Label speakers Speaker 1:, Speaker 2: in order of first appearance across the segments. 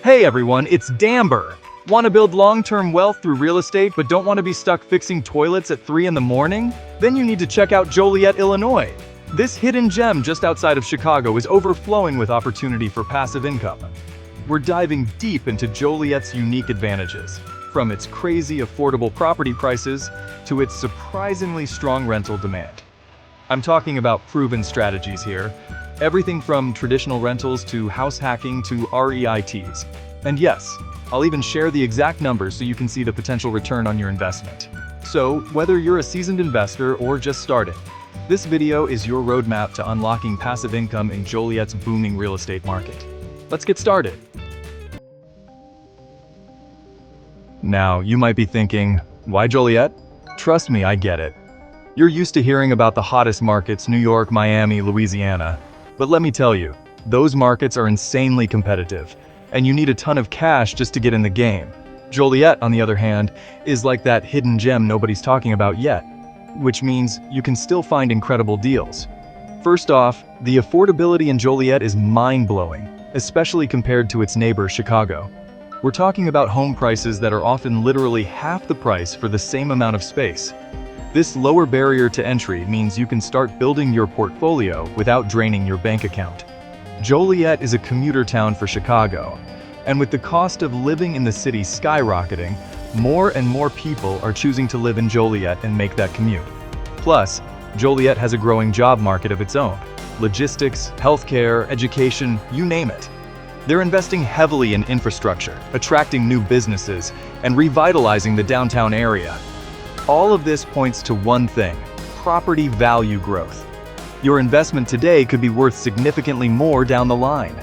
Speaker 1: Hey everyone, it's Damber. Want to build long-term wealth through real estate but don't want to be stuck fixing toilets at 3 in the morning? Then you need to check out Joliet, Illinois. This hidden gem just outside of Chicago is overflowing with opportunity for passive income. We're diving deep into Joliet's unique advantages, from its crazy affordable property prices to its surprisingly strong rental demand. I'm talking about proven strategies here, everything from traditional rentals to house hacking to REITs. And yes, I'll even share the exact numbers so you can see the potential return on your investment. So, whether you're a seasoned investor or just starting, this video is your roadmap to unlocking passive income in Joliet's booming real estate market. Let's get started. Now, you might be thinking, why Joliet? Trust me, I get it. You're used to hearing about the hottest markets, New York, Miami, Louisiana. But let me tell you, those markets are insanely competitive, and you need a ton of cash just to get in the game. Joliet, on the other hand, is like that hidden gem nobody's talking about yet, which means you can still find incredible deals. First off, the affordability in Joliet is mind-blowing, especially compared to its neighbor, Chicago. We're talking about home prices that are often literally half the price for the same amount of space. This lower barrier to entry means you can start building your portfolio without draining your bank account. Joliet is a commuter town for Chicago, and with the cost of living in the city skyrocketing, more and more people are choosing to live in Joliet and make that commute. Plus, Joliet has a growing job market of its own. Logistics, healthcare, education, you name it. They're investing heavily in infrastructure, attracting new businesses, and revitalizing the downtown area. All of this points to one thing: property value growth. Your investment today could be worth significantly more down the line.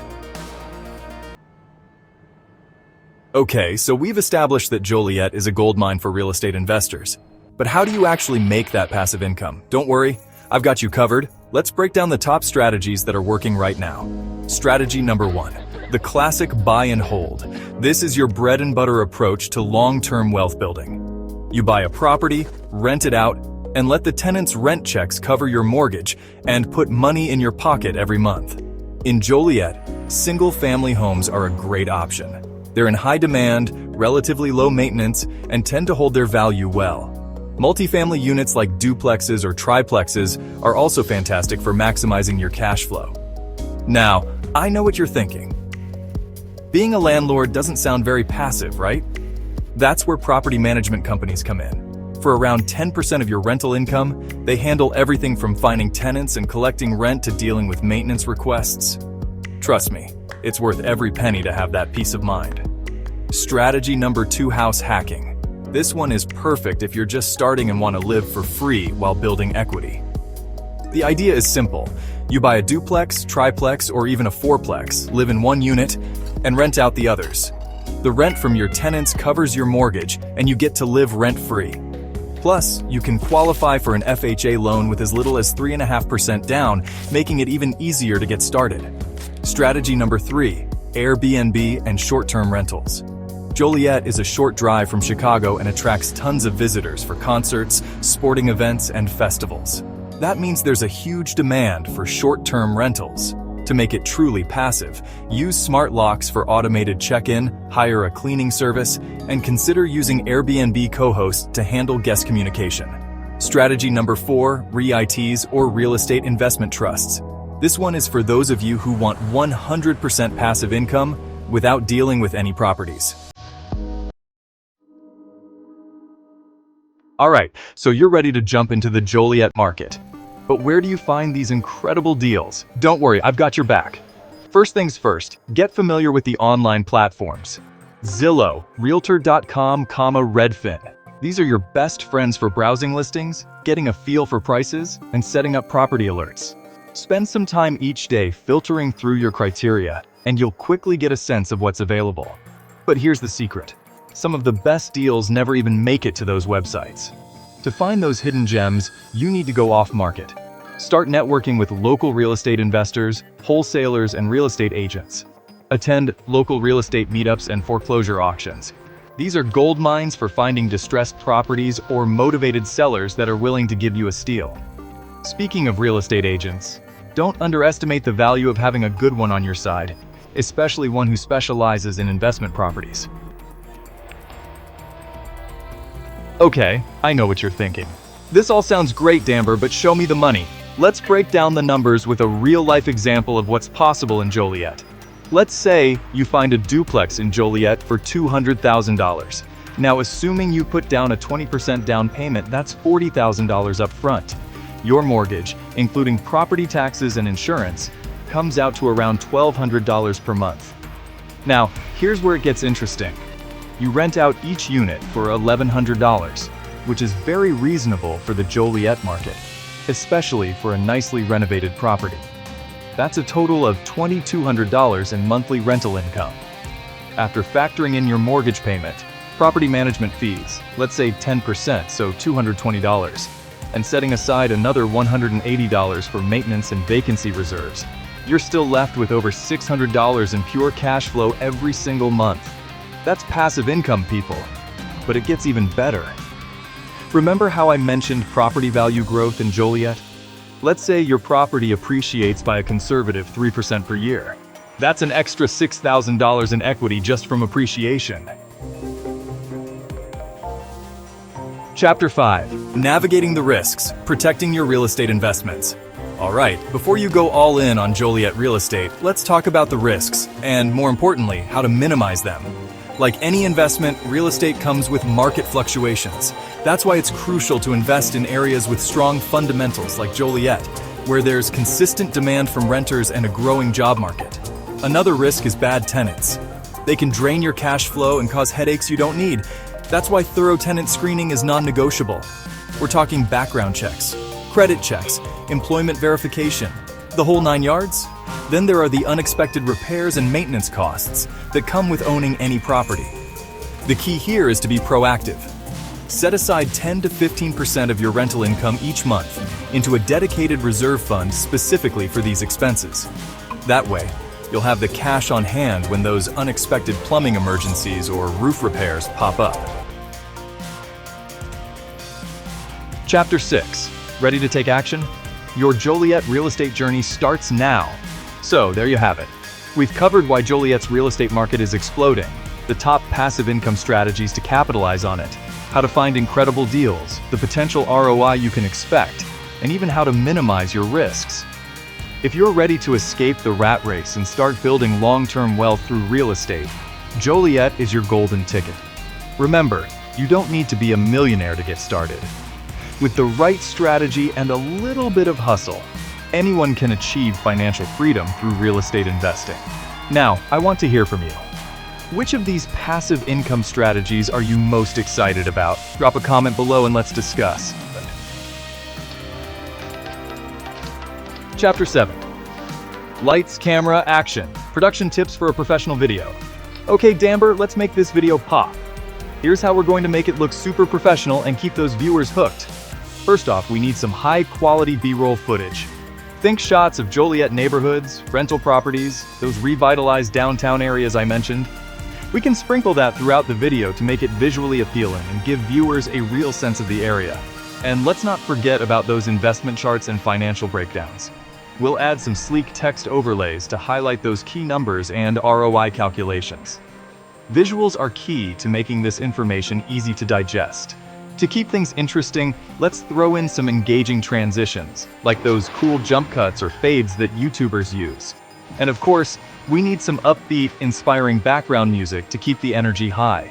Speaker 1: Okay, so we've established that Joliet is a goldmine for real estate investors. But how do you actually make that passive income? Don't worry, I've got you covered. Let's break down the top strategies that are working right now. Strategy number 1, the classic buy and hold. This is your bread and butter approach to long-term wealth building. You buy a property, rent it out, and let the tenant's rent checks cover your mortgage and put money in your pocket every month. In Joliet, single-family homes are a great option. They're in high demand, relatively low maintenance, and tend to hold their value well. Multifamily units like duplexes or triplexes are also fantastic for maximizing your cash flow. Now, I know what you're thinking. Being a landlord doesn't sound very passive, right? That's where property management companies come in. For around 10% of your rental income, they handle everything from finding tenants and collecting rent to dealing with maintenance requests. Trust me, it's worth every penny to have that peace of mind. Strategy number 2, house hacking. This one is perfect if you're just starting and want to live for free while building equity. The idea is simple. You buy a duplex, triplex, or even a fourplex, live in one unit, and rent out the others. The rent from your tenants covers your mortgage, and you get to live rent-free. Plus, you can qualify for an FHA loan with as little as 3.5% down, making it even easier to get started. Strategy number 3, Airbnb and short-term rentals. Joliet is a short drive from Chicago and attracts tons of visitors for concerts, sporting events, and festivals. That means there's a huge demand for short-term rentals. To make it truly passive, use smart locks for automated check-in, hire a cleaning service, and consider using Airbnb co-hosts to handle guest communication. Strategy number 4, REITs or real estate investment trusts. This one is for those of you who want 100% passive income without dealing with any properties. Alright, so you're ready to jump into the Joliet market. But where do you find these incredible deals? Don't worry, I've got your back. First things first, get familiar with the online platforms. Zillow, Realtor.com, Redfin. These are your best friends for browsing listings, getting a feel for prices, and setting up property alerts. Spend some time each day filtering through your criteria, and you'll quickly get a sense of what's available. But here's the secret. Some of the best deals never even make it to those websites. To find those hidden gems, you need to go off-market. Start networking with local real estate investors, wholesalers, and real estate agents. Attend local real estate meetups and foreclosure auctions. These are gold mines for finding distressed properties or motivated sellers that are willing to give you a steal. Speaking of real estate agents, don't underestimate the value of having a good one on your side. especially one who specializes in investment properties. Okay, I know what you're thinking. This all sounds great, Damber, but show me the money. Let's break down the numbers with a real-life example of what's possible in Joliet. Let's say you find a duplex in Joliet for $200,000. Now, assuming you put down a 20% down payment, that's $40,000 up front. Your mortgage, including property taxes and insurance, comes out to around $1,200 per month. Now, here's where it gets interesting. You rent out each unit for $1,100, which is very reasonable for the Joliet market, especially for a nicely renovated property. That's a total of $2,200 in monthly rental income. After factoring in your mortgage payment, property management fees, let's say 10%, so $220, and setting aside another $180 for maintenance and vacancy reserves, you're still left with over $600 in pure cash flow every single month. That's passive income, people. But it gets even better. Remember how I mentioned property value growth in Joliet? Let's say your property appreciates by a conservative 3% per year. That's an extra $6,000 in equity just from appreciation. Chapter 5. Navigating the risks, protecting your real estate investments. Alright, before you go all in on Joliet real estate, let's talk about the risks, and more importantly, how to minimize them. Like any investment, real estate comes with market fluctuations. That's why it's crucial to invest in areas with strong fundamentals like Joliet, where there's consistent demand from renters and a growing job market. Another risk is bad tenants. They can drain your cash flow and cause headaches you don't need. That's why thorough tenant screening is non-negotiable. We're talking background checks, credit checks, employment verification, the whole 9 yards. Then there are the unexpected repairs and maintenance costs that come with owning any property. The key here is to be proactive. Set aside 10 to 15% of your rental income each month into a dedicated reserve fund specifically for these expenses. That way, you'll have the cash on hand when those unexpected plumbing emergencies or roof repairs pop up. Chapter 6. Ready to take action? Your Joliet real estate journey starts now. So, there you have it. We've covered why Joliet's real estate market is exploding, the top passive income strategies to capitalize on it, how to find incredible deals, the potential ROI you can expect, and even how to minimize your risks. If you're ready to escape the rat race and start building long-term wealth through real estate, Joliet is your golden ticket. Remember, you don't need to be a millionaire to get started. With the right strategy and a little bit of hustle, anyone can achieve financial freedom through real estate investing. Now, I want to hear from you. Which of these passive income strategies are you most excited about? Drop a comment below and let's discuss. Chapter 7. Lights, camera, action. Production tips for a professional video. Okay, Damber, let's make this video pop. Here's how we're going to make it look super professional and keep those viewers hooked. First off, we need some high-quality B-roll footage. Think shots of Joliet neighborhoods, rental properties, those revitalized downtown areas I mentioned. We can sprinkle that throughout the video to make it visually appealing and give viewers a real sense of the area. And let's not forget about those investment charts and financial breakdowns. We'll add some sleek text overlays to highlight those key numbers and ROI calculations. Visuals are key to making this information easy to digest. To keep things interesting, let's throw in some engaging transitions, like those cool jump cuts or fades that YouTubers use. And of course, we need some upbeat, inspiring background music to keep the energy high.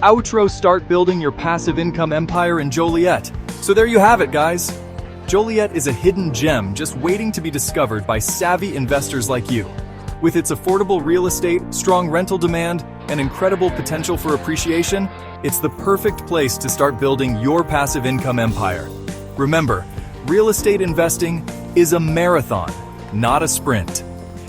Speaker 1: Outro: start building your passive income empire in Joliet. So there you have it, guys. Joliet is a hidden gem just waiting to be discovered by savvy investors like you. With its affordable real estate, strong rental demand, and incredible potential for appreciation, it's the perfect place to start building your passive income empire. Remember, real estate investing is a marathon, not a sprint.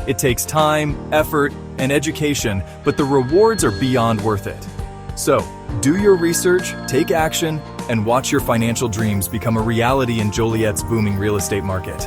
Speaker 1: It takes time, effort, and education, but the rewards are beyond worth it. So, do your research, take action, and watch your financial dreams become a reality in Joliet's booming real estate market.